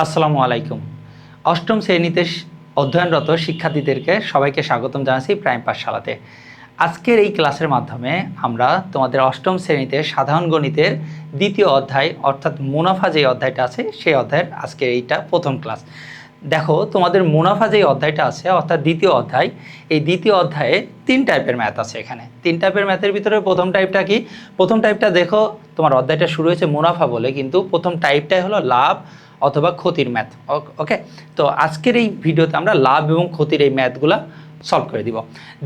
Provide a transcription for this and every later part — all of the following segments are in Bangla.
আসসালামু আলাইকুম। অষ্টম শ্রেণীতে অধ্যয়নরত শিক্ষার্থীদেরকে সবাইকে স্বাগতম জানাচ্ছি প্রাইম পাঠশালাতে। আজকের এই ক্লাসের মাধ্যমে আমরা তোমাদের অষ্টম শ্রেণীতে সাধারণ গণিতের দ্বিতীয় অধ্যায় অর্থাৎ মুনাফা যে অধ্যায়টা আছে সেই অধ্যায়ের আজকের এইটা প্রথম ক্লাস। দেখো, তোমাদের মুনাফা যে অধ্যায়টা আছে অর্থাৎ দ্বিতীয় অধ্যায়, এই দ্বিতীয় অধ্যায়ে 3 টাইপের ম্যাথ আছে। এখানে 3 টাইপের ম্যাথের ভিতরে প্রথম টাইপটা কি? প্রথম টাইপটা দেখো, তোমার অধ্যায়টা শুরু হয়েছে মুনাফা বলে, কিন্তু প্রথম টাইপটাই হলো লাভ অথবা ক্ষতির ম্যাথ। ওকে, তো আজকের এই ভিডিওতে আমরা লাভ এবং ক্ষতির এই ম্যাথগুলা সলভ করে দিব।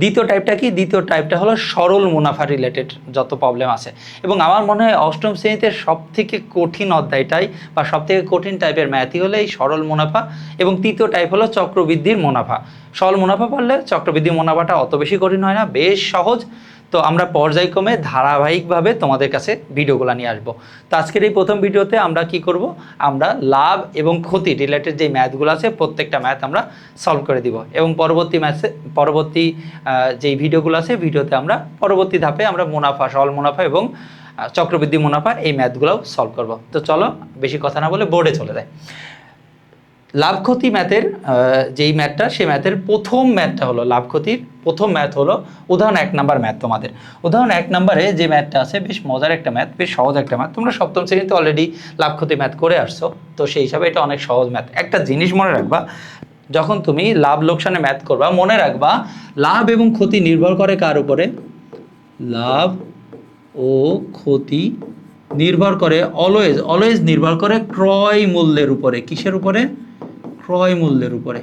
দ্বিতীয় টাইপটা কি? দ্বিতীয় টাইপটা হলো সরল মুনাফা রিলেটেড যত প্রবলেম আছে, এবং আমার মনে হয় অষ্টম শ্রেণীতে সবথেকে কঠিন অধ্যায়টাই বা সবথেকে কঠিন টাইপের ম্যাথই হলো এই সরল মুনাফা, এবং তৃতীয় টাইপ হলো চক্রবৃদ্ধির মুনাফা। সরল মুনাফা পড়লে চক্রবৃদ্ধি মুনাফাটা অত বেশি কঠিন হয় না, বেশ সহজ। তো আমরা পর্যায়ক্রমে ধারাবাহিকভাবে তোমাদের কাছে ভিডিওগুলো নিয়ে আসবো। তো আজকের এই প্রথম ভিডিওতে আমরা কি করব, আমরা লাভ এবং ক্ষতি রিলেটেড যে ম্যাথগুলো আছে প্রত্যেকটা ম্যাথ আমরা সলভ করে দিব, এবং পরবর্তী যেই ভিডিওগুলো আছে ভিডিওতে আমরা পরবর্তী ধাপে আমরা মুনাফা, সরল মুনাফা এবং চক্রবৃদ্ধি মুনাফা এই ম্যাথগুলোও সলভ করব। তো চলো বেশি কথা না বলে বোর্ডে চলে যায়। লাভ ক্ষতি ম্যাথের যেই ম্যাথটা, সেই ম্যাথের প্রথম ম্যাথটা হলো লাভ ক্ষতির প্রথম ম্যাথ হলো উদাহরণ 1 নাম্বার ম্যাথ। তোমাদের উদাহরণ 1 নাম্বারে যে ম্যাথটা আছে বেশ মজার একটা ম্যাথ, বেশ সহজ একটা ম্যাথ। তোমরা সপ্তম শ্রেণীতে অলরেডি লাভ ক্ষতি ম্যাথ করে আসছো, তো সেই হিসাবে এটা অনেক সহজ ম্যাথ। একটা জিনিস মনে রাখবা, যখন তুমি লাভ লোকসানে ম্যাথ করবা মনে রাখবা লাভ এবং ক্ষতি নির্ভর করে কার উপরে? লাভ ও ক্ষতি নির্ভর করে অলওয়েজ নির্ভর করে ক্রয় মূল্যের উপরে। কিসের উপরে? ক্রয় মূল্যের উপরে।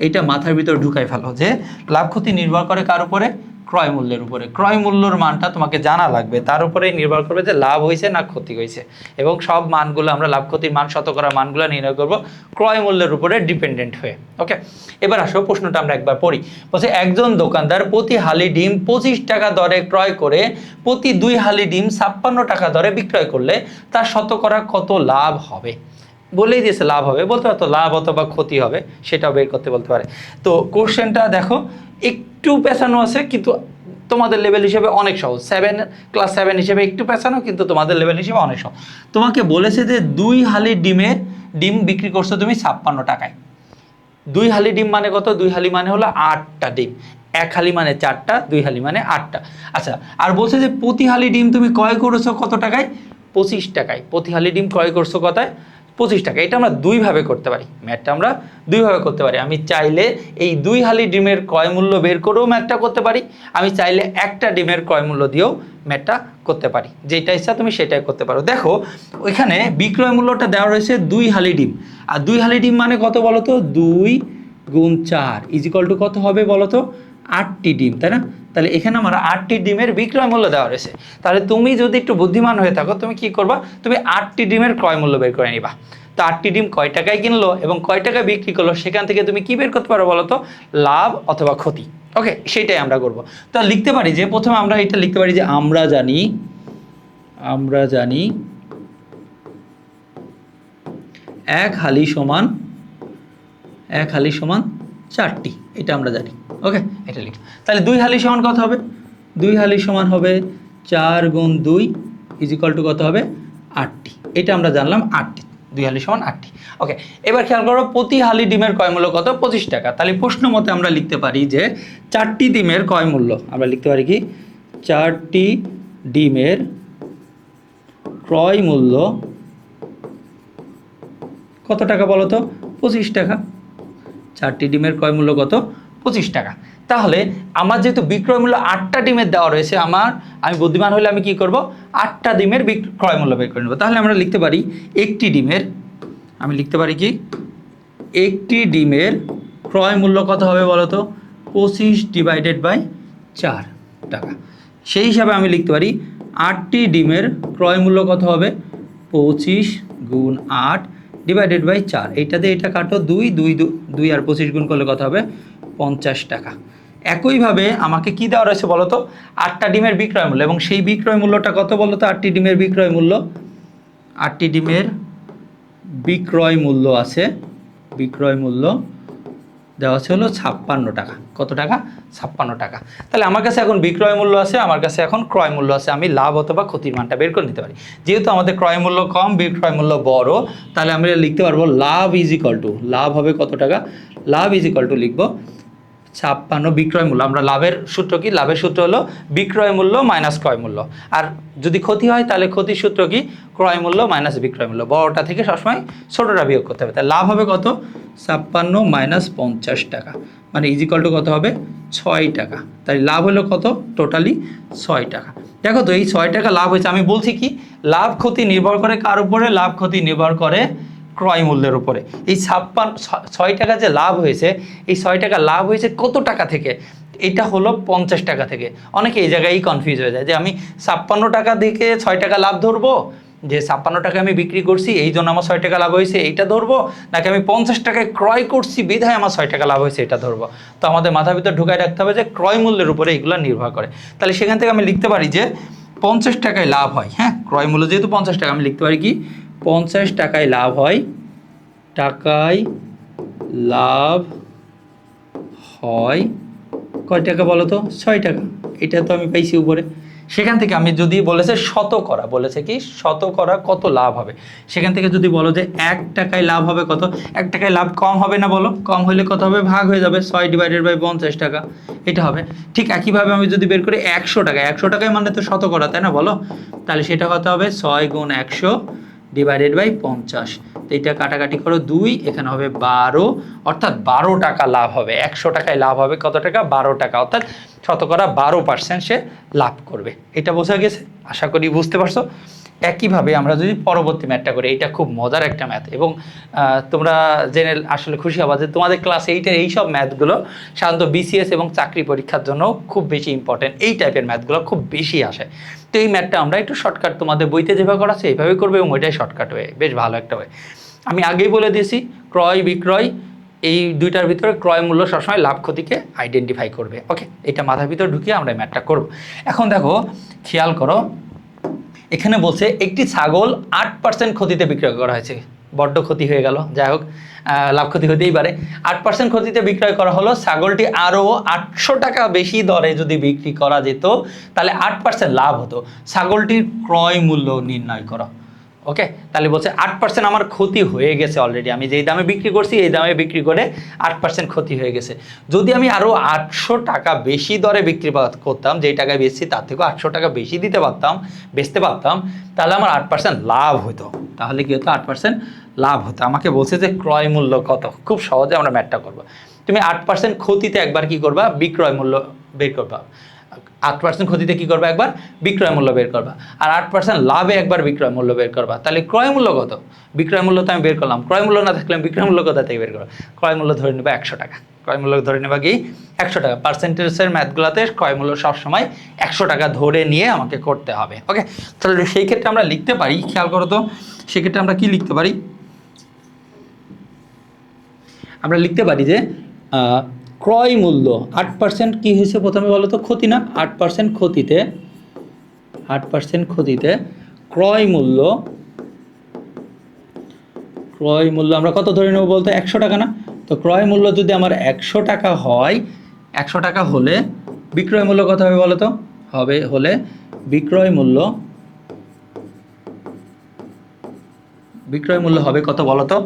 এইটা মাথার ভিতর ঢুকাই ফেলো যে লাভ ক্ষতি নির্ভর করে কার উপরে? ক্রয় মূল্যের উপরে। ক্রয় মূল্যর মানটা তোমাকে জানা লাগবে, তার উপরেই নির্ভর করবে যে লাভ হয়েছে না ক্ষতি হয়েছে, এবং সব মানগুলো আমরা লাভ ক্ষতির মান, শতকরা মানগুলো নির্ণয় করব ক্রয় মূল্যের উপরে ডিপেন্ডেন্ট হয়ে। ওকে, এবার আসো প্রশ্নটা আমরা একবার পড়ি। বলছে একজন দোকানদার প্রতি হালি ডিম 25 টাকা দরে ক্রয় করে প্রতি 2 হালি ডিম 56 টাকা দরে বিক্রয় করলে তার শতকরা কত লাভ হবে? বলেই দিয়েছে লাভ হবে, বলতে পারতো লাভ অথবা ক্ষতি হবে, সেটাও বের করতে বলতে পারে। তো কোশ্চেনটা দেখো একটু পেছানো আছে, কিন্তু তোমাদের লেভেল হিসেবে অনেক সহজ। ক্লাস 7 হিসেবে একটু পেছানো, কিন্তু তোমাদের লেভেল হিসেবে অনেক সহজ। তোমাকে বলেছে যে 2 হালি ডিম বিক্রি করছো তুমি 56 টাকায়। 2 হালি ডিম মানে কত? 2 হালি মানে হলো 8টা ডিম। 1 হালি মানে 4টা, 2 হালি মানে 8টা। আচ্ছা, আর বলছে যে প্রতি হালি ডিম তুমি ক্রয় করেছো কত টাকায়? 25 টাকায়। প্রতি হালি ডিম ক্রয় করছো কতায়? 25 টাকা। এটা আমরা দুইভাবে করতে পারি, ম্যাথটা আমরা দুইভাবে করতে পারি। আমি চাইলে এই 2 হালি ডিমের ক্রয় মূল্য বের করেও ম্যাথটা করতে পারি, আমি চাইলে একটা ডিমের ক্রয় মূল্য দিয়েও ম্যাথটা করতে পারি। যেটা ইচ্ছা তুমি সেটাই করতে পারো। দেখো ওইখানে বিক্রয় মূল্যটা দেওয়া রয়েছে 2 হালি ডিম, আর 2 হালি ডিম মানে কত বলো তো? 2 গুণ 4 ইজিক্যাল টু কত হবে বলো তো? 8টি ডিম, তাই না? তাহলে এখানে আমার 8টি ডিমের বিক্রয় মূল্য দেওয়া রয়েছে। তাহলে তুমি যদি একটু বুদ্ধিমান হয়ে থাকো, তুমি কি করবা? তুমি 8টি ডিমের ক্রয় মূল্য বের করে নিবা। তো 8টি ডিম কয় টাকায় কিনলো এবং কয় টাকায় বিক্রি করলো, সেখান থেকে তুমি কি বের করতে পারো বলো তো? লাভ অথবা ক্ষতি। ওকে, সেইটাই আমরা করব। তো লিখতে পারি যে প্রথমে আমরা এটা লিখতে পারি যে আমরা জানি 1 হালি সমান 4টি, এটা আমরা জানি। ওকে, এটা লিখ। তাহলে 2 হালি সমান কত হবে? 2 হালি সমান হবে 4 গুণ 2 ইজিক্যাল টু কত হবে? 8টি। এটা আমরা জানলাম 8টি, 2 হালি সমান 8টি। ওকে, এবার খেয়াল করো প্রতি হালি ডিমের ক্রয় মূল্য কত? 25 টাকা। তাহলে প্রশ্ন মতে আমরা লিখতে পারি যে 4টি ডিমের ক্রয় মূল্য, আমরা লিখতে পারি কি? 4টি ডিমের ক্রয় মূল্য কত টাকা বলো তো? 25 টাকা। 4টি ডিমের ক্রয় মূল্য কত? 25 টাকা। তাহলে আমার যেহেতু বিক্রয় মূল্য 8টা ডিমের দেওয়া রয়েছে, আমি বুদ্ধিমান হলে আমি কি করব? 8টা ডিমের ক্রয় মূল্য বের করে নেব। তাহলে আমরা লিখতে পারি একটি ডিমের, আমি লিখতে পারি কি? একটি ডিমের ক্রয় মূল্য কত হবে বলো তো? 25 ডিভাইডেড বাই 4 টাকা। সেই হিসাবে আমি লিখতে পারি 8টি ডিমের ক্রয় মূল্য কত হবে? 25 গুণ 8 ডিভাইডেড বাই 4। এইটাতে এটা কাটো, 2 আর 25 গুণ করলে কত হবে? 50 টাকা। একইভাবে আমাকে কি দেওয়া রয়েছে বলো তো? 8টা ডিমের বিক্রয় মূল্য, এবং সেই বিক্রয় মূল্যটা কত বলো তো? 8টি ডিমের বিক্রয় মূল্য, 8টি ডিমের বিক্রয় মূল্য আছে, বিক্রয় মূল্য দেওয়া আছে হলো 56 টাকা। কত টাকা? 56 টাকা। তাহলে আমার কাছে এখন বিক্রয় মূল্য আছে, আমার কাছে এখন ক্রয় মূল্য আছে, আমি লাভ অথবা ক্ষতির মানটা বের করে নিতে পারি। যেহেতু আমাদের ক্রয় মূল্য কম, বিক্রয় মূল্য বড়, তাহলে আমরা লিখতে পারবো লাভ ইজ ইকুয়াল টু, লাভ হবে কত টাকা? লাভ ইজ ইকুয়াল টু লিখবো 56 বিক্রয় মূল্য। আমরা লাভের সূত্র কি? লাভের সূত্র হলো বিক্রয় মূল্য মাইনাস ক্রয় মূল্য। আর যদি ক্ষতি হয় তাহলে ক্ষতির সূত্র কি? ক্রয় মূল্য মাইনাস বিক্রয় মূল্য। বড়টা থেকে সবসময় ছোটোটা বিয়োগ করতে হবে। তাই লাভ হবে কত? 56 মাইনাস 50 টাকা, মানে ইজ ইকুয়াল টু কত হবে? 6 টাকা। তাই লাভ হলো কত? টোটালি 6 টাকা। দেখো তো এই 6 টাকা লাভ হয়েছে। আমি বলছি কি লাভ ক্ষতি নির্ভর করে কার উপরে? লাভ ক্ষতি নির্ভর করে ক্রয় মূল্যের উপরে। এই 6 টাকা যে লাভ হয়েছে, এই 6 টাকা লাভ হয়েছে কত টাকা থেকে? এটা হলো 50 টাকা থেকে। অনেকে এই জায়গায় কনফিউজ হয়ে যায় যে আমি 56 টাকা থেকে 6 টাকা লাভ ধরবো, যে 56 টাকা আমি বিক্রি করছি এই জন্য আমার 6 টাকা লাভ হয়েছে এইটা ধরবো, নাকি আমি 50 টাকায় ক্রয় করছি বিধায় আমার 6 টাকা লাভ হয়েছে এটা ধরবো? তো আমাদের মাথার ভিতর ঢুকায় রাখতে হবে যে ক্রয় মূল্যের উপরে এগুলো নির্ভর করে। তাহলে সেখান থেকে আমি লিখতে পারি যে 50 টাকায় লাভ হয়। হ্যাঁ, ক্রয় মূল্য যেহেতু 50 টাকা, আমি লিখতে পারি কি 50 টাকায় লাভ হয়, টাকায় লাভ হয় কয় টাকা বলো তো? 6 টাকা। এটা তো আমি পাইছি উপরে। সেখান থেকে আমি যদি বলেছে শতকরা, বলেছে কি শতকরা কত লাভ হবে, সেখান থেকে যদি বলো যে 1 টাকায় লাভ হবে কত? 1 টাকায় লাভ কম হবে না বলো? কম হলে কত হবে? ভাগ হয়ে যাবে, 6 ডিভাইডেড বাই 50 টাকা, এটা হবে। ঠিক একইভাবে আমি যদি বের করি 100 টাকা, 100 টাকায় মানে তো শতকরা, তাই না বলো? তাহলে সেটা কত হবে? 6 গুণ 100 ডিভাইডেড বাই 50। তো এটা কাটাকাটি করো 2, এখানে হবে 12, অর্থাৎ 12 টাকা লাভ হবে। 100 টাকায় লাভ হবে কত টাকা? 12 টাকা, অর্থাৎ শতকরা 12% সে লাভ করবে। এটা বোঝা গেছে? আশা করি বুঝতে পারছো। একইভাবে আমরা যদি পরবর্তী ম্যাথটা করি, এটা খুব মজার একটা ম্যাথ, এবং তোমরা জেনে আসলে খুশি হবা যে তোমাদের ক্লাস 8-এর এইসব ম্যাথগুলো সাধারণত বিসিএস এবং চাকরি পরীক্ষার জন্য খুব বেশি ইম্পর্টেন্ট। এই টাইপের ম্যাথগুলো খুব বেশি আসে। তো এই ম্যাথটা আমরা একটু শর্টকাট তোমাদের বইতে যেভাবে করাচ্ছে এইভাবেই করবে, এবং ওইটাই শর্টকাট হয়ে বেশ ভালো একটা হয়। আমি আগেই বলে দিয়েছি ক্রয় বিক্রয় এই দুইটার ভিতরে ক্রয় মূল্য সবসময় লাভ ক্ষতিকে আইডেন্টিফাই করবে। ওকে, এটা মাথার ভিতরে ঢুকিয়ে আমরা ম্যাথটা করব। এখন দেখো, খেয়াল করো, এখানে বলছে একটি ছাগল 8% ক্ষতিতে বিক্রয় করা হয়েছে। বড্ড ক্ষতি হয়ে গেল, যাই হোক লাভ ক্ষতি হতেই পারে। 8% ক্ষতিতে বিক্রয় করা হলো। ছাগলটি আরও 800 টাকা বেশি দরে যদি বিক্রি করা যেত তাহলে 8% লাভ হতো। ছাগলটির ক্রয় মূল্য নির্ণয় করো। ওকে, তাহলে বলছে 8% আমার ক্ষতি হয়ে গেছে অলরেডি। আমি যেই দামে বিক্রি করছি এই দামে বিক্রি করে 8% ক্ষতি হয়ে গেছে। যদি আমি আরও 800 টাকা বেশি দরে বিক্রি করতাম, যেই টাকায় বেচছি তার থেকেও 800 টাকা বেশি দিতে পারতাম, বেচতে পারতাম, তাহলে আমার 8% লাভ হতো। তাহলে কি হতো? 8% লাভ হতো। আমাকে বলছে যে ক্রয় মূল্য কত। খুব সহজে আমরা ম্যাথটা করবো। তুমি 8% ক্ষতিতে একবার কি করবা? বিক্রয় মূল্য বের করবা। 8% ক্ষতিতে কি করবা? একবার বিক্রয় মূল্য বের করবা। আর 8% লাভে একবার বিক্রয় মূল্য বের করবা। তাহলে ক্রয় মূল্য কত? বিক্রয় মূল্য তো আমি বের করলাম, ক্রয় মূল্য না থাকলে বিক্রয় মূল্য কোথা থেকে বের করবো? ক্রয় মূল্য ধরে নেবা 100 টাকা। ক্রয় মূল্য ধরে নেবা কি 100 টাকা। পার্সেন্টেজের ম্যাথগুলোতে ক্রয় মূল্য সবসময় 100 টাকা ধরে নিয়ে আমাকে করতে হবে। ওকে, তাহলে সেই ক্ষেত্রে আমরা লিখতে পারি, খেয়াল করো তো, সেক্ষেত্রে আমরা কি লিখতে পারি? আমরা লিখতে পারি যে ক্রয় মূল্য 8% কি হয়েছে প্রথমে বলো তো? ক্ষতি না? 8% ক্ষতিতে, 8% ক্ষতিতে ক্রয় মূল্য আমরা কত ধরে নেব বলতে? 100 টাকা না? তো ক্রয় মূল্য যদি আমার 100 টাকা হয়, 100 টাকা হলে বিক্রয় মূল্য কত হবে বলো তো? হলে বিক্রয় মূল্য হবে কত বলো তো?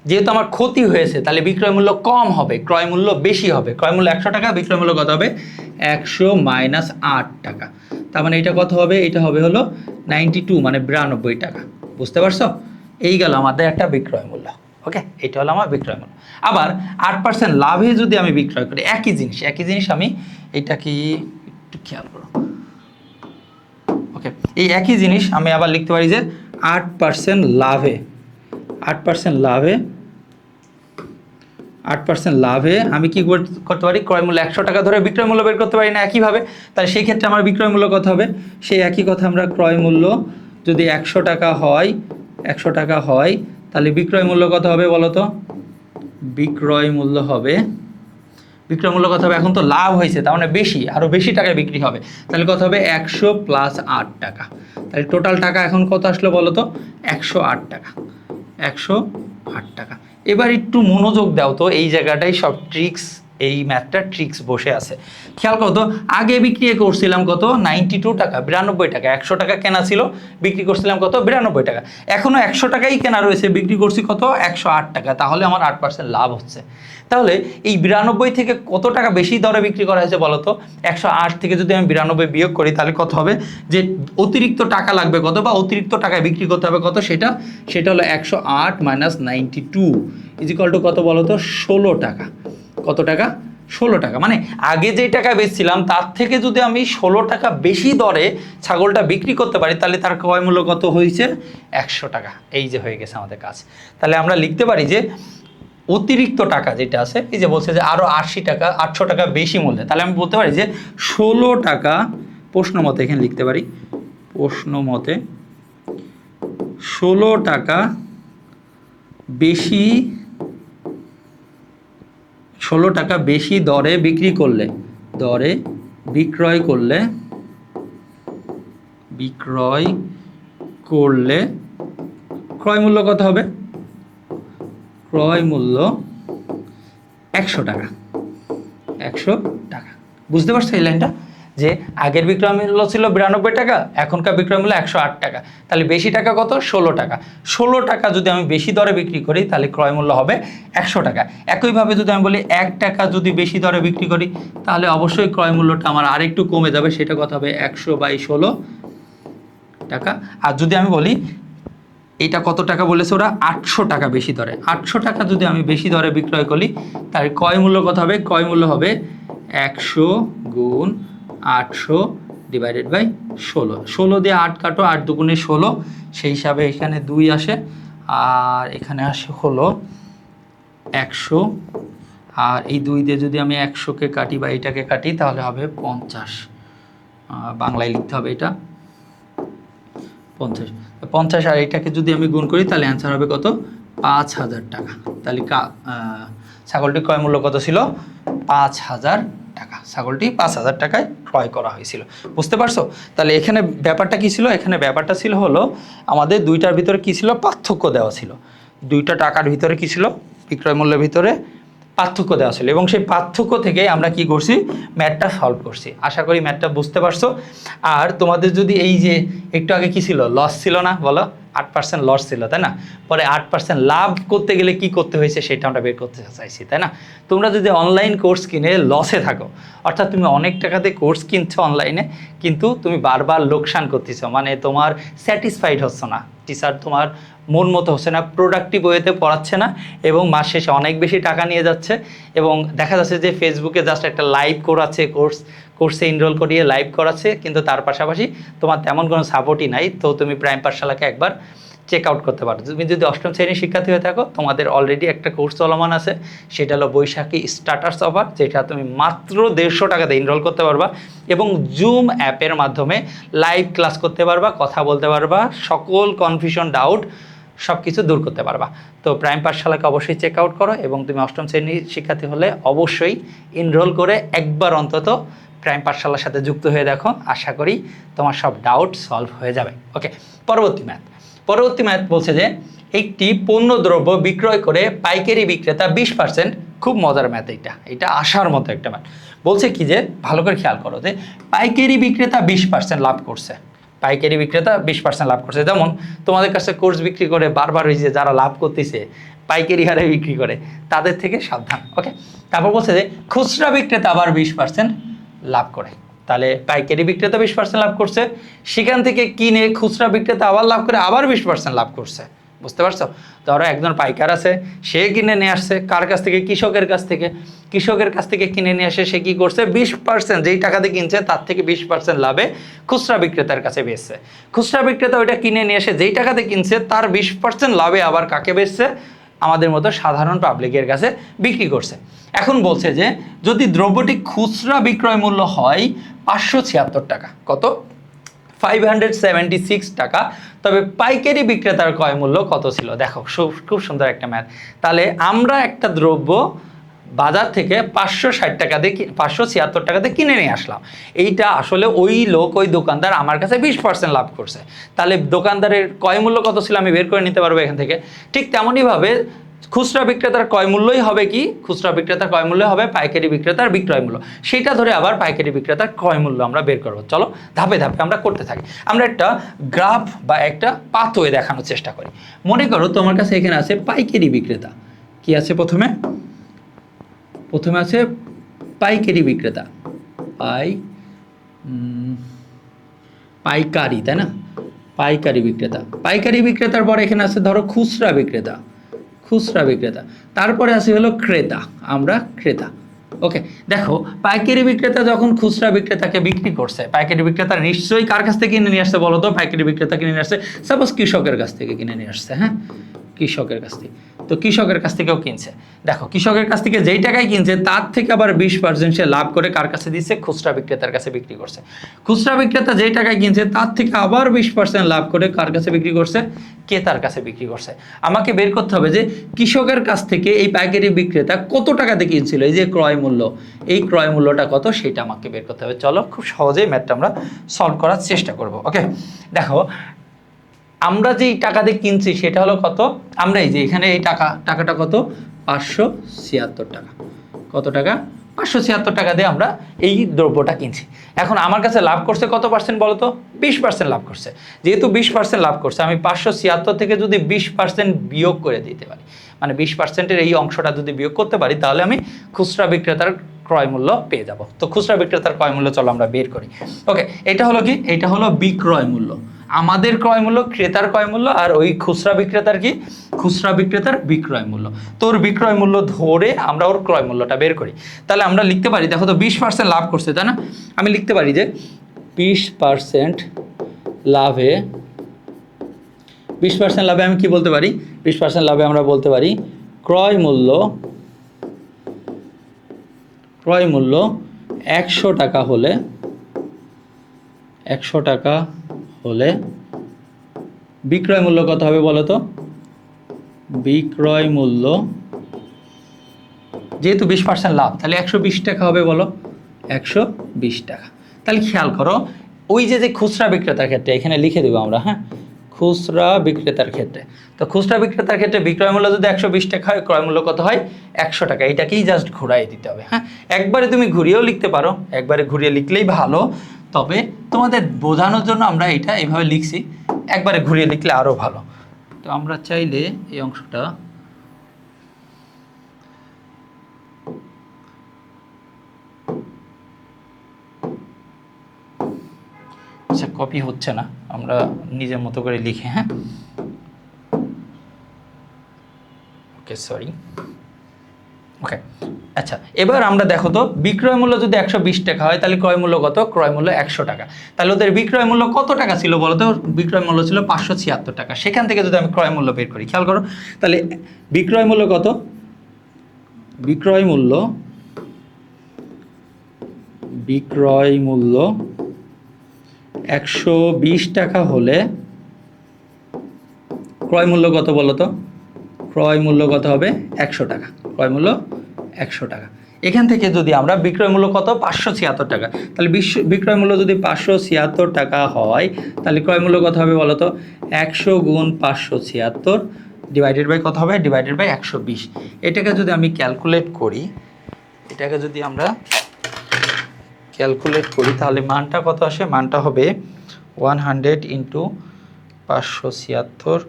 যেহেতু আমার ক্ষতি হয়েছে তাহলে বিক্রয় মূল্য কম হবে, ক্রয় মূল্য বেশি হবে। ক্রয় মূল্য 100 টাকা, বিক্রয় মূল্য কত হবে? 100 মাইনাস 8 টাকা। তার মানে এটা কত হবে? এটা হবে হলো 92, মানে 92 টাকা। বুঝতে পারছো? এই গেল আমাদের একটা বিক্রয় মূল্য। ওকে, এটা হলো আমার বিক্রয় মূল্য। আবার 8% লাভে যদি আমি বিক্রয় করি, একই জিনিস আমি এটা কি একটু খেয়াল করো। ওকে, এই একই জিনিস আমি আবার লিখতে পারি যে 8% লাভে, 8% লাভে আমি কি করতে পারি? ক্রয় মূল্য 100 টাকা ধরে বিক্রয় মূল্য বের করতে পারি না একইভাবে? তাহলে সেই ক্ষেত্রে আমার বিক্রয় মূল্য কত হবে? সেই একই কথা, আমরা ক্রয় মূল্য যদি 100 টাকা হয় তাহলে বিক্রয় মূল্য কত হবে বলো তো? বিক্রয় মূল্য কত হবে? এখন তো লাভ হয়েছে, তার মানে বেশি, আরও বেশি টাকায় বিক্রি হবে। তাহলে কত হবে? 100 প্লাস 8 টাকা। তাহলে টোটাল টাকা এখন কত আসলো বলো তো? 108 টাকা। 108 টাকা। এবার একটু মনোযোগ দাও তো, এই জায়গাটাই সব ট্রিক্স, এই ম্যাথটা ট্রিক্স বসে আছে। খেয়াল করো তো, আগে বিক্রি করছিলাম কত 92 টাকা, 92 টাকা, 100 টাকা কেনা ছিল, বিক্রি করছিলাম কত 92 টাকা, এখনও 100 টাকাই কেনা রয়েছে, বিক্রি করছি কত 108 টাকা, তাহলে আমার 8% লাভ হচ্ছে। তাহলে এই 92 থেকে কত টাকা বেশি দরে বিক্রি করা হয়েছে বলো তো? 108 থেকে যদি আমি 92 বিয়োগ করি তাহলে কত হবে, যে অতিরিক্ত টাকা লাগবে কত, বা অতিরিক্ত টাকায় বিক্রি করতে হবে কত, সেটা হলো 108 মাইনাস 92 ইজিক্যাল টু কত বলো তো? 16 টাকা। কত টাকা? 16 টাকা। মানে আগে যেই টাকা বেচছিলাম তার থেকে যদি আমি 16 টাকা বেশি দরে ছাগলটা বিক্রি করতে পারি তাহলে তার ক্রয় মূল্য কত হয়েছে? 100 টাকা। এই যে হয়ে গেছে আমাদের কাজ। তাহলে আমরা লিখতে পারি যে অতিরিক্ত টাকা যেটা আছে, এই যে বলছে যে আরও 80 টাকা 800 টাকা বেশি মূল্যে, তাহলে আমি বলতে পারি যে 16 টাকা, প্রশ্ন মতে এখানে লিখতে পারি, প্রশ্ন মতে 16 টাকা বেশি, 16 টাকা বেশি দরে বিক্রি করলে, দরে বিক্রয় করলে ক্রয় মূল্য কত হবে? ক্রয় মূল্য 100 টাকা। 100 টাকা। বুঝতে পারছো এই লাইনটা? যে আগের বিক্রয় মূল্য ছিল 92 টাকা, এখনকার বিক্রয় মূল্য 108 টাকা, তাহলে বেশি টাকা কত? 16 টাকা। 16 টাকা যদি আমি বেশি দরে বিক্রি করি তাহলে ক্রয় মূল্য হবে 100 টাকা। একইভাবে যদি আমি বলি 1 টাকা যদি বেশি দরে বিক্রি করি তাহলে অবশ্যই ক্রয় মূল্যটা আমার আরেকটু কমে যাবে, সেটা কত হবে? 100/16 টাকা। আর যদি আমি বলি এইটা কত টাকা বলেছে ওরা? 800 টাকা বেশি দরে, 800 টাকা যদি আমি বেশি দরে বিক্রয় করি তাহলে ক্রয় মূল্য কত হবে? ক্রয় মূল্য হবে 100 গুণ 800 ডিভাইডেড বাই 16। 16 দিয়ে 8 কাটো, 8 দুগুণে 16, সেই হিসাবে এখানে 2 আসে, আর এখানে আসে হলো 100, আর এই 2 দিয়ে যদি আমি 100কে কাটি বা এটাকে কাটি তাহলে হবে 50। বাংলায় লিখতে হবে এটা 50। 50 আর এটাকে যদি আমি গুণ করি তাহলে অ্যান্সার হবে কত? 5000 টাকা। তাহলে ছাগলটির ক্রয় মূল্য কত ছিল? 5000 টাকা। ছাগলটি 5000 টাকায় ক্রয় করা হয়েছিল। বুঝতে পারছো? তাহলে এখানে ব্যাপারটা কি ছিল? এখানে ব্যাপারটা ছিল হলো আমাদের দুইটার ভিতরে কি ছিল? পার্থক্য দেওয়া ছিল। দুইটা টাকার ভিতরে কি ছিল? বিক্রয় মূল্যের ভিতরে পার্থক্য দেওয়া ছিল, এবং সেই পার্থক্য থেকে আমরা কি করছি? ম্যাথটা সলভ করছি। আশা করি ম্যাথটা বুঝতে পারছো। আর তোমাদের যদি এই যে একটু আগে কি ছিল? লস ছিল না? বলো, 8% লস ছিল, তাই না? পরে 8% লাভ করতে গেলে কি করতে হয়েছে সেটা আমরা বের করতে চাইছি, তাই না? তোমরা যদি অনলাইন কোর্স কিনে লসে থাকো, অর্থাৎ তুমি অনেক টাকাতে কোর্স কিনছো অনলাইনে, কিন্তু তুমি বারবার লোকসান করতেছো, মানে তোমার স্যাটিসফাইড হচ্ছ না, টিচার তোমার মন মতো হচ্ছে না, প্রোডাক্টিভ ওয়েতে পড়াচ্ছে না, এবং মাস শেষে অনেক বেশি টাকা নিয়ে যাচ্ছে, এবং দেখা যাচ্ছে যে ফেসবুকে জাস্ট একটা লাইভ করাচ্ছে, কোর্সে এনরোল করিয়ে লাইভ করাচ্ছে, কিন্তু তার পাশাপাশি তোমার তেমন কোনো সাপোর্টই নাই। তো তুমি প্রাইম পাঠশালাকে একবার চেক আউট করতে পারো। তুমি যদি অষ্টম শ্রেণীর শিক্ষার্থী হয়ে থাকো, তোমাদের অলরেডি একটা কোর্স চলমান আছে, সেটা হলো বৈশাখী স্টার্টার্স অফার, যেটা তুমি মাত্র 150 টাকাতে এনরোল করতে পারবা, এবং জুম অ্যাপের মাধ্যমে লাইভ ক্লাস করতে পারবা, কথা বলতে পারবা, সকল কনফিউশন ডাউট সব কিছু দূর করতে পারবা। তো প্রাইম পাঠশালাকে অবশ্যই চেক আউট করো, এবং তুমি অষ্টম শ্রেণীর শিক্ষার্থী হলে অবশ্যই এনরোল করে একবার অন্তত প্রাইম পাঠশালার সাথে যুক্ত হয়ে দেখো। আশা করি তোমার সব ডাউট সলভ হয়ে যাবে। ওকে, পরবর্তী ম্যাথ বলছে যে একটি পণ্য দ্রব্য বিক্রয় করে পাইকারি বিক্রেতা 20%, খুব মজার ম্যাথ, এটা আসার মতো একটা ম্যাথ। বলছে কি যে, ভালো করে খেয়াল করো যে পাইকারি বিক্রেতা 20% লাভ করছে, পাইকারি বিক্রেতা 20% লাভ করছে। যেমন তোমাদের কাছে কোর্স বিক্রি করে বারবার ওই যে যারা লাভ করতেছে পাইকারি হারে বিক্রি করে, তাদের থেকে সাবধান। ওকে, তারপর বলছে যে খুচরা বিক্রেতা আবার 20% লাভ করে। তাহলে পাইকারি বিক্রেতা 20% লাভ করছে, সেখান থেকে কিনে খুচরা বিক্রেতা আবার লাভ করে আবার 20% লাভ করছে। বুঝতে পারছো? ধরো একজন পাইকার আছে, সে কিনে নিয়ে আসছে কার কাছ থেকে? কৃষকের কাছ থেকে কিনে নিয়ে আসে, সে কি করছে? 20% যেই টাকাতে কিনছে তার থেকে 20% লাভে খুচরা বিক্রেতার কাছে বেচছে। খুচরা বিক্রেতা ওইটা কিনে নিয়ে এসে যেই টাকাতে কিনছে তার 20% লাভে আবার কাকে বেচছে? আমাদের মতো সাধারণ পাবলিকের কাছে বিক্রি করছে। এখন বলছে যে যদি দ্রব্যটি খুচরা বিক্রয় মূল্য হয় 576 টাকা, কত? 576 টাকা, তবে পাইকারি বিক্রেতার ক্রয় মূল্য কত ছিল? দেখো, খুব সুন্দর একটা ম্যাথ। তাহলে আমরা একটা দ্রব্য বাজার থেকে 560 টাকা দিয়ে 576 টাকাতে কিনে নিয়ে আসলাম, এইটা আসলে ওই দোকানদার আমার কাছে 20% লাভ করছে, তাহলে দোকানদারের ক্রয় মূল্য কত ছিল আমি বের করে নিতে পারবো এখান থেকে। ঠিক তেমনইভাবে খুচরা বিক্রেতার ক্রয় মূল্যই হবে কি, খুচরা বিক্রেতার ক্রয় মূল্য হবে পাইকারি বিক্রেতার বিক্রয় মূল্য, সেটা ধরে আবার পাইকারি বিক্রেতার ক্রয় মূল্য আমরা বের করব। চলো ধাপে ধাপে আমরা করতে থাকি। আমরা একটা গ্রাফ বা একটা পাথওয়ে দেখানোর চেষ্টা করি। মনে করো তোমার কাছে এখানে আছে পাইকারি বিক্রেতা, কি আছে প্রথমে আছে পাইকারি বিক্রেতা, পাইকারি, তাই না, পাইকারি বিক্রেতা। পাইকারি বিক্রেতার পর এখানে আছে ধরো খুচরা বিক্রেতা, তারপরে আছে হলো ক্রেতা, আমরা ক্রেতা। ওকে, দেখো পাইকারি বিক্রেতা যখন খুচরা বিক্রেতাকে বিক্রি করছে, পাইকারি বিক্রেতা নিশ্চয়ই কার কাছ থেকে কিনে নিয়ে আসছে বলো তো? পাইকারি বিক্রেতা কিনে নিয়ে আসছে সাপোজ কৃষকের কাছ থেকে কিনে নিয়ে আসছে, হ্যাঁ, কৃষকের কাছ থেকে। তো কৃষকের কাছ থেকেও কিনছে, দেখো কৃষকের কাছ থেকে যেই টাকায় কিনছে তার থেকে আবার 20% সে লাভ করে কার কাছে দিচ্ছে? খুচরা বিক্রেতার কাছে বিক্রি করছে। খুচরা বিক্রেতা যেই টাকায় কিনছে তার থেকে আবার 20% লাভ করে কার কাছে বিক্রি করছে? ক্রেতার কাছে বিক্রি করছে। আমাকে বের করতে হবে যে কৃষকের কাছ থেকে এই পাইকারি বিক্রেতা কত টাকাতে কিনছিল, এই যে ক্রয় মূল্য, এই ক্রয় মূল্যটা কত সেটা আমাকে বের করতে হবে। চলো খুব সহজেই ম্যাথটা আমরা সলভ করার চেষ্টা করব। ওকে, দেখো আমরা যেই টাকা দিয়ে কিনছি সেটা হলো কত? আমরা এই যে এখানে এই টাকাটা কত? 576 টাকা। কত টাকা? 576 টাকা দিয়ে আমরা এই দ্রব্যটা কিনছি। এখন আমার কাছে লাভ করছে কত পার্সেন্ট বলো তো? 20% লাভ করছে। যেহেতু 20% লাভ করছে, আমি 576 থেকে যদি 20% বিয়োগ করে দিতে পারি, মানে 20%-এর এই অংশটা যদি বিয়োগ করতে পারি, তাহলে আমি খুচরা বিক্রেতার ক্রয় মূল্য পেয়ে যাব। তো খুচরা বিক্রেতার ক্রয় মূল্য চলো আমরা বের করি। ওকে, এটা হলো কি? এটা হলো বিক্রয় মূল্য, আমাদের ক্রয় মূল্য, ক্রেতার ক্রয় মূল্য, আর ওই খুচরা বিক্রেতার কি? খুচরা বিক্রেতার বিক্রয় মূল্য। তোর বিক্রয় মূল্য ধরে আমরা ওর ক্রয় মূল্যটা বের করি। তাহলে আমরা লিখতে পারি, দেখো তো 20% লাভ করছে, তাই না? আমি লিখতে পারি যে 20% লাভে, 20% লাভে আমি কি বলতে পারি? 20% লাভে আমরা বলতে পারি ক্রয় মূল্য 100 টাকা হলে, 100 টাকা হলে বিক্রয় মূল্য কত হবে বলো তো? বিক্রয় মূল্য, যেহেতু 20% লাভ, তাহলে 120 টাকা হবে বলো? 120 টাকা। তাহলে খেয়াল করো, ওই যে খুচরা বিক্রেতার ক্ষেত্রে এখানে লিখে দেবো আমরা, হ্যাঁ, খুচরা বিক্রেতার ক্ষেত্রে। তো খুচরা বিক্রেতার ক্ষেত্রে বিক্রয় মূল্য যদি 120 টাকা হয়, ক্রয় মূল্য কত হয়? 100 টাকা। এটাকেই জাস্ট ঘুরাই দিতে হবে, হ্যাঁ। একবারে তুমি ঘুরিয়েও লিখতে পারো, একবারে ঘুরিয়ে লিখলেই ভালো, তবে তোমাদের বোঝানোর জন্য আমরা এটা এইভাবে লিখছি, একবারে ঘুরিয়ে লিখলে আরও ভালো। তো আমরা চাইলে এই অংশটা আচ্ছা, কপি হচ্ছে না, আমরা নিজের মতো করে লিখি, হ্যাঁ। ওকে, সরি। ওকে, আচ্ছা, এবার আমরা দেখো তো বিক্রয় মূল্য যদি 120 টাকা হয়, তাহলে ক্রয় মূল্য কত? ক্রয় মূল্য 100 টাকা। তাহলে ওদের বিক্রয় মূল্য কত টাকা ছিল বলো তো? বিক্রয় মূল্য ছিল 576 টাকা। সেখান থেকে যদি আমি ক্রয় মূল্য বের করি, খেয়াল করো, তাহলে বিক্রয় মূল্য কত? বিক্রয় মূল্য 120 টাকা হলে ক্রয় মূল্য কত বলো তো? ক্রয় মূল্য কত হবে? 100 টাকা। ক্রয় মূল্য 100 টাকা। এখান থেকে যদি আমরা বিক্রয় মূল্য কত? 576 টাকা। তাহলে বিক্রয় মূল্য যদি 576 টাকা হয়, তাহলে ক্রয় মূল্য কত হবে বলো তো? 100 গুণ 576 ডিভাইডেড বাই কত হবে? Divided by 120। এটাকে যদি আমি ক্যালকুলেট করি, তাহলে মানটা কত আসে? মানটা হবে 100 ইন্টু 576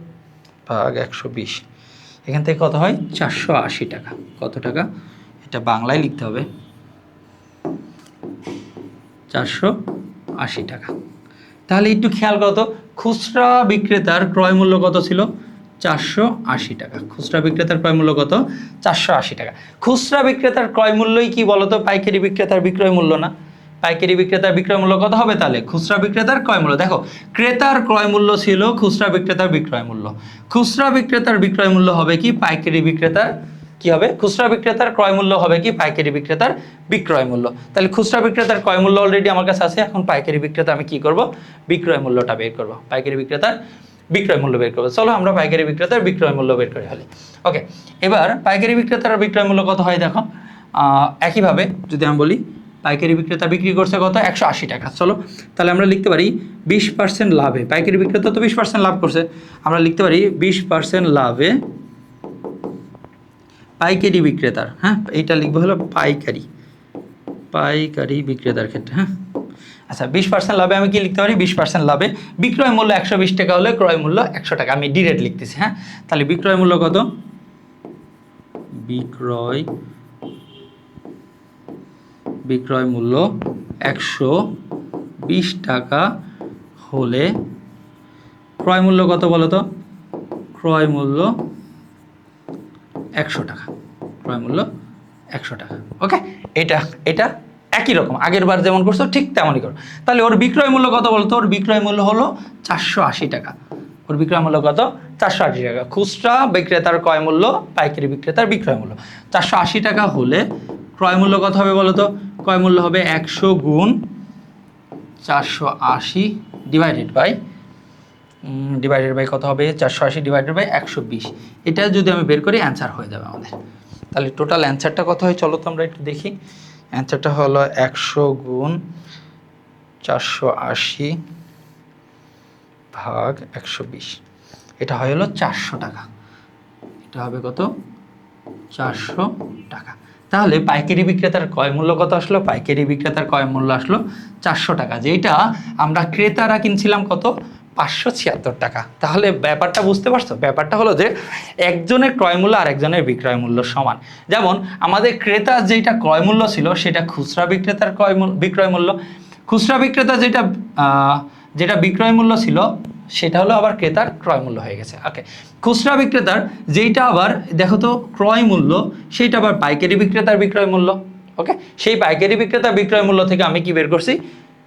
ভাগ 120। এখান থেকে কত হয়? 480 টাকা। কত টাকা? এটা বাংলায় লিখতে হবে, 480 টাকা। তাহলে একটু খেয়াল করো তো, খুচরা বিক্রেতার ক্রয় মূল্য কত ছিল? 480 টাকা। খুচরা বিক্রেতার ক্রয় মূল্য কত? 480 টাকা। খুচরা বিক্রেতার ক্রয় মূল্যই কি বলতো? পাইকারি বিক্রেতার বিক্রয় মূল্য না? পাইকারি বিক্রেতার বিক্রয় মূল্য কত হবে তাহলে? খুচরা বিক্রেতার ক্রয় মূল্য। দেখো, ক্রেতার ক্রয় মূল্য ছিল খুচরা বিক্রেতার বিক্রয় মূল্য, খুচরা বিক্রেতার বিক্রয় মূল্য হবে কি? পাইকারি বিক্রেতার কি হবে? খুচরা বিক্রেতার ক্রয় মূল্য হবে কি? পাইকারি বিক্রেতার বিক্রয় মূল্য। তাহলে খুচরা বিক্রেতার ক্রয় মূল্য অলরেডি আমার কাছে আছে, এখন পাইকারি বিক্রেতা আমি কি করব? বিক্রয় মূল্যটা বের করব, পাইকারি বিক্রেতার বিক্রয় মূল্য বের করবো। চলো আমরা পাইকারি বিক্রেতার বিক্রয় মূল্য বের করে ফেলি। ওকে, এবার পাইকারি বিক্রেতার বিক্রয় মূল্য কত হয় দেখো। একইভাবে যদি আমি বলি পাইকারি বিক্রেতা বিক্রি করছে কত? 180 টাকা। চলো তাহলে আমরা লিখতে পারি 20% লাভে, পাইকারি বিক্রেতা তো 20% লাভ করছে, আমরা লিখতে পারি 20% লাভে পাইকারি বিক্রেতার, হ্যাঁ এইটা লিখবো হলো পাইকারি বিক্রেতার ক্ষেত্রে। হ্যাঁ আচ্ছা 20% লাভে আমি কি লিখতে পারি, 20% লাভে বিক্রয় মূল্য 120 টাকা হলে ক্রয় মূল্য 100 টাকা, আমি ডিরেক্ট লিখতেছি। হ্যাঁ তাহলে বিক্রয় মূল্য কত, বিক্রয় মূল্য 120 টাকা হলে ক্রয় মূল্য কত বলো তো, ক্রয় মূল্য 100 টাকা, ক্রয় মূল্য 100 টাকা। ওকে এটা একই রকম আগের বার যেমন করছো ঠিক তেমনই করো। তাহলে ওর বিক্রয় মূল্য কত বলতো, ওর বিক্রয় মূল্য হলো 480 টাকা, ওর বিক্রয় মূল্য কত 480 টাকা। খুচরা বিক্রেতার ক্রয় মূল্য, পাইকারি বিক্রেতার বিক্রয় মূল্য 480 টাকা হলে ক্রয় মূল্য কত হবে বলো তো, ক্রয় মূল্য হবে 100 গুণ 480 ডিভাইডেড বাই কত হবে, 480 ডিভাইডেড বাই 120। এটা যদি আমি বের করি অ্যান্সার হয়ে যাবে আমাদের। তাহলে টোটাল অ্যান্সারটা কত হয় চলো তো আমরা একটু দেখি। অ্যান্সারটা হলো 100 গুণ 480 ভাগ 120, এটা হয় হলো 400 টাকা, এটা হবে কত 400 টাকা। তাহলে পাইকারি বিক্রেতার ক্রয় মূল্য কত আসলো, পাইকারি বিক্রেতার ক্রয় মূল্য আসলো 400 টাকা, যেটা আমরা ক্রেতারা কিনছিলাম কত 576 টাকা। তাহলে ব্যাপারটা বুঝতে পারছো, ব্যাপারটা হলো যে একজনের ক্রয় মূল্য আর একজনের বিক্রয় মূল্য সমান। যেমন আমাদের ক্রেতার যেটা ক্রয় মূল্য ছিল সেটা খুচরা বিক্রেতার বিক্রয় মূল্য, খুচরা বিক্রেতা যেটা বিক্রয় মূল্য ছিল সেটা হলো আবার ক্রেতার ক্রয় মূল্য হয়ে গেছে। ওকে খুচরা বিক্রেতার যেইটা আবার দেখো তো ক্রয় মূল্য, সেইটা আবার পাইকারি বিক্রেতার বিক্রয় মূল্য। ওকে সেই পাইকারি বিক্রেতার বিক্রয় মূল্য থেকে আমি কি বের করছি,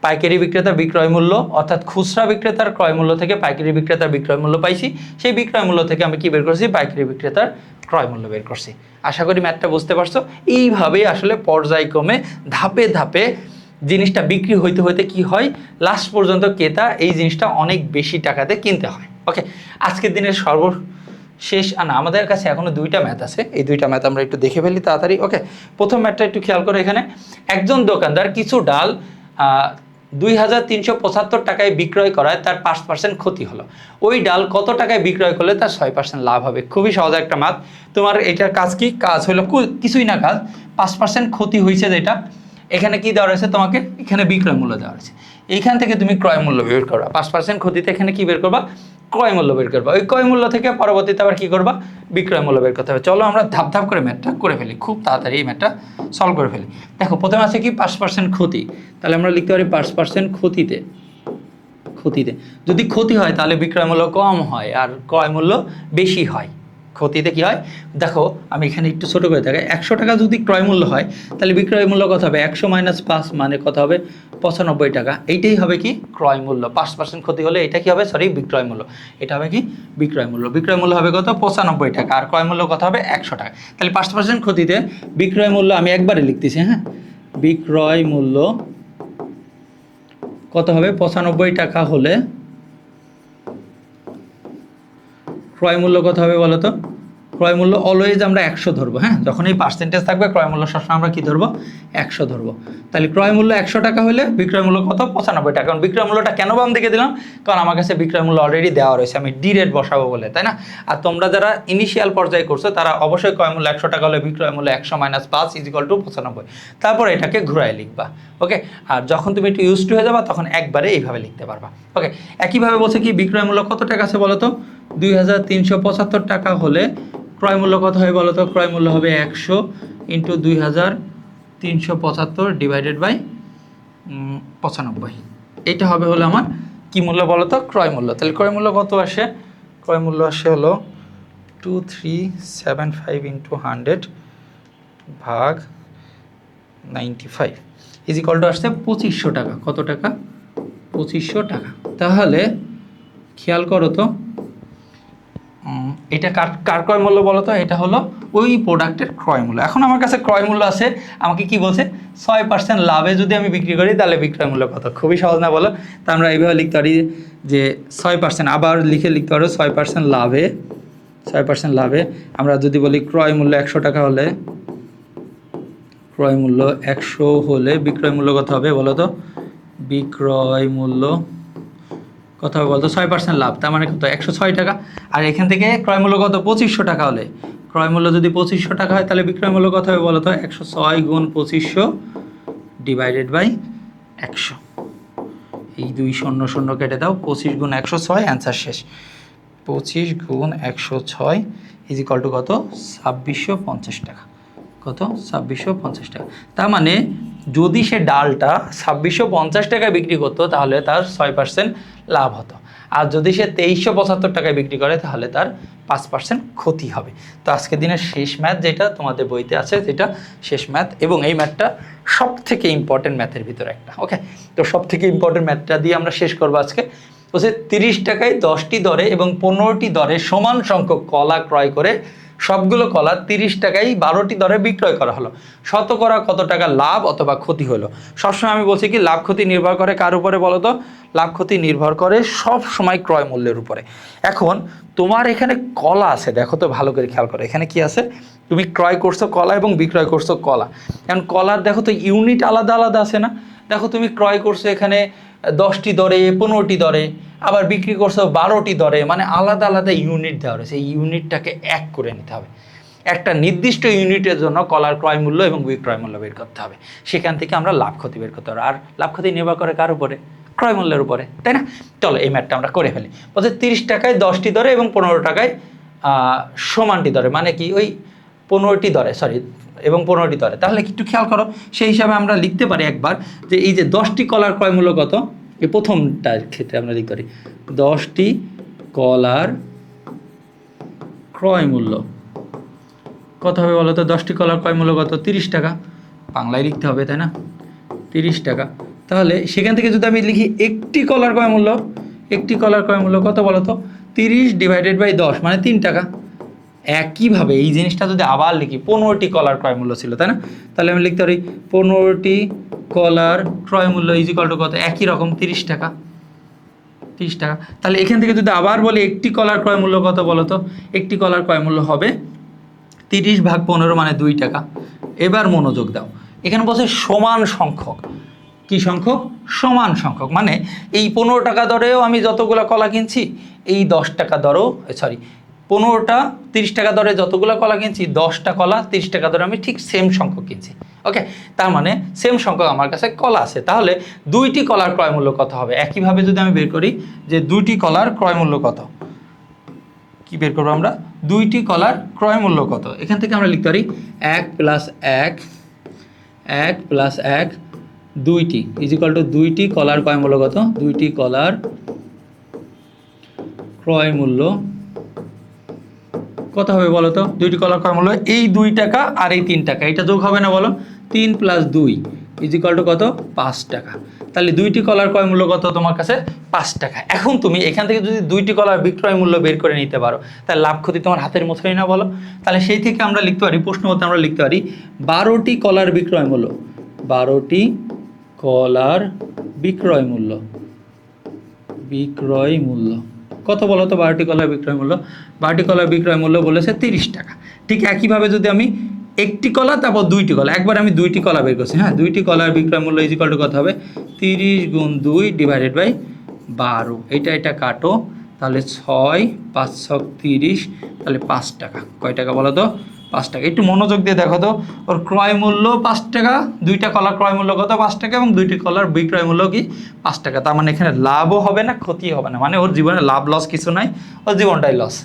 পাইকারি বিক্রেতার বিক্রয় মূল্য অর্থাৎ খুচরা বিক্রেতার ক্রয় মূল্য থেকে পাইকারি বিক্রেতার বিক্রয় মূল্য পাইছি, সেই বিক্রয় মূল্য থেকে আমি কি বের করছি, পাইকারি বিক্রেতার ক্রয় মূল্য বের করছি। আশা করি ম্যাথটা বুঝতে পারছো। এইভাবেই আসলে পর্যায়ক্রমে ধাপে ধাপে জিনিসটা বিক্রি হইতে হইতে কি হয়, লাস্ট পর্যন্ত ক্রেতা এই জিনিসটা অনেক বেশি টাকাতে কিনতে হয়। ওকে আজকের দিনের সর্বশেষ আমাদের কাছে এখনো 2টা ম্যাথ আছে, এই 2টা ম্যাথ আমরা একটু দেখে ফেলি তাড়াতাড়ি। ওকে প্রথম ম্যাথটা একটু খেয়াল করো। এখানে একজন দোকানদার কিছু ডাল 2375 টাকায় বিক্রয় করায় তার 5% ক্ষতি হলো, ওই ডাল কত টাকায় বিক্রয় করলে তার 6% লাভ হবে। খুবই সহজ একটা ম্যাথ। তোমার এটার কাজ কি, কাজ হলো কিছুই না, কাজ 5% ক্ষতি হয়েছে যেটা, এখানে কি দেওয়া রয়েছে তোমাকে, এখানে বিক্রয় মূল্য দেওয়া রয়েছে, এইখান থেকে তুমি ক্রয় মূল্য বের করবা। 5% ক্ষতিতে এখানে কি বের করবা, ক্রয় মূল্য বের করবা। ওই ক্রয় মূল্য থেকে পরবর্তীতে আবার কি করবা, বিক্রয় মূল্য বের করতে হবে। চলো আমরা ধাপ ধাপ করে ম্যাথটা করে ফেলি, খুব তাড়াতাড়ি এই ম্যাথটা সলভ করে ফেলি। দেখো প্রথমে আছে কি 5% ক্ষতি, তাহলে আমরা লিখতে পারি 5% ক্ষতিতে যদি ক্ষতি হয় তাহলে বিক্রয় মূল্য কম হয় আর ক্রয় মূল্য বেশি হয়। ক্ষতিতে কি হয় দেখো, আমি এখানে একটু ছোট করে দেখাই। 100 টাকা যদি ক্রয় মূল্য হয় তাহলে বিক্রয় মূল্য কত হবে, 100 - 5 মানে কত হবে 95 টাকা। এইটাই হবে কি ক্রয় মূল্য। 5% ক্ষতি হলে এটা কি হবে, সরি বিক্রয় মূল্য, এটা হবে কি বিক্রয় মূল্য। বিক্রয় মূল্য হবে কত 95 টাকা আর ক্রয় মূল্য কত হবে 100 টাকা। তাহলে 5% ক্ষতিতে বিক্রয় মূল্য আমি একবারে লিখতেছি। হ্যাঁ বিক্রয় মূল্য কত হবে 95 টাকা হলে ক্রয় মূল্য কত হবে বলো তো, ক্রয় মূল্য অলওয়েজ আমরা 100 ধরবো। হ্যাঁ যখন এই পার্সেন্টেজ থাকবে ক্রয় মূল্য সবসময় আমরা কি ধরবো 100 ধরবো। তাহলে ক্রয় মূল্য 100 টাকা হলে বিক্রয় মূল্য কত 95 টাকা। কারণ বিক্রয় মূল্যটা কেন বাম দিকে দিলাম, কারণ আমার কাছে বিক্রয় মূল্য অলরেডি দেওয়া রয়েছে, আমি ডিরেক্ট বসাবো বলে, তাই না। আর তোমরা যারা ইনিশিয়াল পর্যায়ে করছো তারা অবশ্যই ক্রয় মূল্য 100 টাকা হলে বিক্রয় মূল্য 100 - 5 = 95, তারপর এটাকে ঘুরায় লিখবা। ওকে আর যখন তুমি একটু ইউজ টু হয়ে যাবা তখন একবারে এইভাবে লিখতে পারবা। ওকে একইভাবে বলছে কি বিক্রয় মূল্য কত টাকা আছে বলো তো, 2375 টাকা হলে ক্রয় মূল্য কত হয় বলো তো, ক্রয় মূল্য হবে 100 × 2375 ডিভাইডেড বাই 95। এটা হবে হলো আমার কি মূল্য বলো তো, ক্রয় মূল্য। তাহলে ক্রয় মূল্য কত আসে, ক্রয় মূল্য আসে হলো 2375 × 100 ভাগ 95 = আসছে 2500 টাকা। কত টাকা 2500 টাকা। তাহলে খেয়াল করো তো এটা কার ক্রয় মূল্য বলো তো, এটা হলো ওই প্রোডাক্টের ক্রয় মূল্য। এখন আমার কাছে ক্রয় মূল্য আছে, আমাকে কি বলছে 6% লাভে যদি আমি বিক্রি করি তাহলে বিক্রয় মূল্য কত। খুবই সহজ না বলো। তা আমরা এইভাবে লিখতে পারি যে 6% আবার লিখতে পারো 6% লাভে আমরা যদি বলি ক্রয় মূল্য 100 টাকা হলে, ক্রয় মূল্য 100 হলে বিক্রয় মূল্য কত হবে বলো তো, বিক্রয় মূল্য কত হবে বলতো 6% লাভ, তার মানে কত 106 টাকা। আর এখান থেকে ক্রয় মূল্য কত 2500 টাকা হলে ক্রয় মূল্য যদি 2500 টাকা হয় তাহলে বিক্রয় মূল্য কত হবে বলো তো? 106 গুণ 2500 ডিভাইডেড বাই 100। এই 2 শূন্য শূন্য কেটে দাও, 25 গুণ 106, অ্যান্সার শেষ। 25 গুণ 106 ইজ ইকুয়াল টু কত? 2650 টাকা। কত? 2650 টাকা। তার মানে যদি সে ডালটা 2650 টাকায় বিক্রি করতো তাহলে তার 6% লাভ হতো, আর যদি সে 2375 টাকায় বিক্রি করে তাহলে তার 5% ক্ষতি হবে। তো আজকের দিনের শেষ ম্যাথ যেটা তোমাদের বইতে আছে, যেটা শেষ ম্যাথ, এবং এই ম্যাথটা সব থেকে ইম্পর্টেন্ট ম্যাথের ভিতরে একটা। ওকে, তো সব থেকে ইম্পর্টেন্ট ম্যাথটা দিয়ে আমরা শেষ করবো আজকে। বলছে 30 টাকায় 10টি দরে এবং 15টি দরে সমান সংখ্যক কলা ক্রয় করে সবগুলো কলা 30 টাকায় 12টি দরে বিক্রয় করা হলো, শতকরা কত টাকা লাভ অথবা ক্ষতি হলো? সবসময় আমি বলছি কি, লাভ ক্ষতি নির্ভর করে কার উপরে বলো তো? লাভ ক্ষতি নির্ভর করে সব সময় ক্রয় মূল্যের উপরে। এখন তোমার এখানে কলা আছে, দেখো তো ভালো করে খেয়াল করো, এখানে কি আছে? তুমি ক্রয় করছো কলা এবং বিক্রয় করছো কলা। কারণ কলার দেখো তো ইউনিট আলাদা আলাদা আছে না? দেখো তুমি ক্রয় করছো এখানে 10টি দরে, 15টি দরে, আবার বিক্রি করছো 12টি দরে, মানে আলাদা আলাদা ইউনিট দেওয়া রয়েছে। এই ইউনিটটাকে এক করে নিতে হবে। একটা নির্দিষ্ট ইউনিটের জন্য কলার ক্রয় মূল্য এবং বিক্রয় মূল্য বের করতে হবে, সেখান থেকে আমরা লাভ ক্ষতি বের করতে পারবো। আর লাভ ক্ষতি নির্ভর করে কার উপরে? ক্রয় মূল্যের উপরে, তাই না? চলো এই ম্যাথটা আমরা করে ফেলি। বলছে 30 টাকায় 10টি দরে এবং 15 টাকায় সমানটি দরে, মানে কি ওই 15টি দরে, সরি, এবং 15টি দরে। তাহলে একটু খেয়াল করো, সেই হিসাবে আমরা লিখতে পারি একবার যে এই যে 10টি কলার ক্রয় মূল্য কত, এই প্রথমটার ক্ষেত্রে আমরা লিখতে পারি 10টি কলার ক্রয় মূল্য কত হবে বলো তো? 10টি কলার ক্রয় মূল্য কত? 30 টাকা। বাংলায় লিখতে হবে, তাই না? 30 টাকা। তাহলে সেখান থেকে যদি আমি লিখি একটি কলার ক্রয় মূল্য, একটি কলার ক্রয় মূল্য কত বলো তো? 30 ডিভাইডেড বাই 10 মানে 3 টাকা। একইভাবে এই জিনিসটা যদি আবার লিখি, 15টি কলার ক্রয় মূল্য ছিল, তাই না? তাহলে আমি লিখতে পারি 15টি কলার ক্রয় মূল্য ইজ ইকুয়াল টু কত? একই রকম 30 টাকা। 30 টাকা। তাহলে এখান থেকে যদি আবার বলি একটি কলার ক্রয় মূল্য কত বলো তো? একটি কলার ক্রয় মূল্য হবে 30 ভাগ 15 মানে 2 টাকা। এবার মনোযোগ দাও, এখানে বলছে সমান সংখ্যক। কি সংখ্যক? সমান সংখ্যক। মানে এই 15 টাকা দরেও আমি যতগুলো কলা কিনছি, এই 10 টাকা দরেও, সরি, 15টা 30 টাকা দরে যতগুলো কলা কিনছি, 10টা কলা 30 টাকা দরে আমি ঠিক সেম সংখ্যক কিনছি। ওকে, তার মানে সেম সংখ্যক আমার কাছে কলা আছে। তাহলে 2টি কলার ক্রয় মূল্য কত হবে? একইভাবে যদি আমি বের করি যে 2টি কলার ক্রয় মূল্য কত, কি বের করবো আমরা? 2টি কলার ক্রয় মূল্য কত? এখান থেকে আমরা লিখতে পারি 1 প্লাস 1, 1 প্লাস 1, 2টি ইজ ইকুয়াল টু 2টি কলার ক্রয় মূল্য কত? 2টি কলার ক্রয় মূল্য কত হবে বলো তো? 2টি কলার ক্রয় মূল্য এই 2 টাকা আর এই 3 টাকা, এটা যোগ হবে না বলো? 3 প্লাস 2 ইজ ইকুয়াল টু কত? 5 টাকা। তাহলে 2টি কলার ক্রয় মূল্য কত তোমার কাছে? 5 টাকা। এখন তুমি এখান থেকে যদি 2টি কলার বিক্রয় মূল্য বের করে নিতে পারো, তাহলে লাভ ক্ষতি তোমার হাতের মুঠোয় না বলো? তাহলে সেই থেকে আমরা লিখতে পারি, প্রশ্ন মতে আমরা লিখতে পারি 12টি কলার বিক্রয় মূল্য, 12টি কলার বিক্রয় মূল্য, বিক্রয় মূল্য কত বলো তো? 12টি কলার বিক্রয় মূল্য, 12টি কলার বিক্রয় মূল্য বলেছে 30 টাকা। ঠিক একইভাবে যদি আমি একটি কলা তারপর 2টি কলা, একবার আমি 2টি কলা বের করছি, হ্যাঁ, 2টি কলার বিক্রয় মূল্য ইজ ইকুয়াল টু কত হবে? 30 গুণ 2 ডিভাইডেড বাই 12। এটা কাটো, তাহলে 6 5 6 30, তাহলে 5 টাকা। কয় টাকা বলো তো? 5 টাকা। একটু মনোযোগ দিয়ে দেখো তো, ওর ক্রয় মূল্য 5 টাকা, 2টা কলার ক্রয় মূল্য কত? 5 টাকা, এবং 2টি কলার বিক্রয় মূল্য কি? 5 টাকা। তার মানে এখানে লাভও হবে না, ক্ষতি হবে না, মানে ওর জীবনে লাভ লস কিছু নাই, ওর জীবনটাই লস,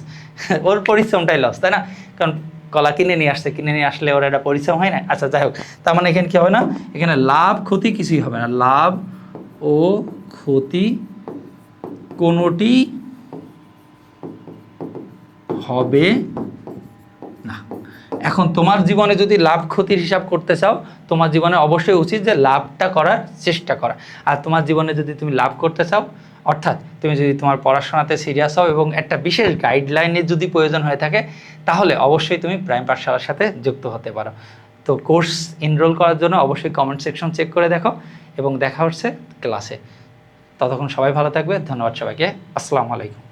ওর পরিশ্রমটাই লস, তাই না? কারণ কলা কিনে নিয়ে আসছে, কিনে নিয়ে আসলে ওর একটা পরিশ্রম হয় না। আচ্ছা, যাই হোক, তার মানে এখানে কী হবে না? এখানে লাভ ক্ষতি কিছুই হবে না, লাভ ও ক্ষতি কোনোটি হবে না। এখন তোমার জীবনে যদি লাভ ক্ষতির হিসাব করতে চাও, তোমার জীবনে অবশ্যই উচিত যে লাভটা করার চেষ্টা করা। আর তোমার জীবনে যদি তুমি লাভ করতে চাও, অর্থাৎ তুমি যদি তোমার পড়াশোনাতে সিরিয়াস হও এবং একটা বিশেষ গাইডলাইনের যদি প্রয়োজন হয়ে থাকে, তাহলে অবশ্যই তুমি প্রাইম পাঠশালার সাথে যুক্ত হতে পারো। তো কোর্স এনরোল করার জন্য অবশ্যই কমেন্ট সেকশন চেক করে দেখো, এবং দেখা হচ্ছে ক্লাসে। ততক্ষণ সবাই ভালো থাকবে। ধন্যবাদ সবাইকে। আসসালামু আলাইকুম।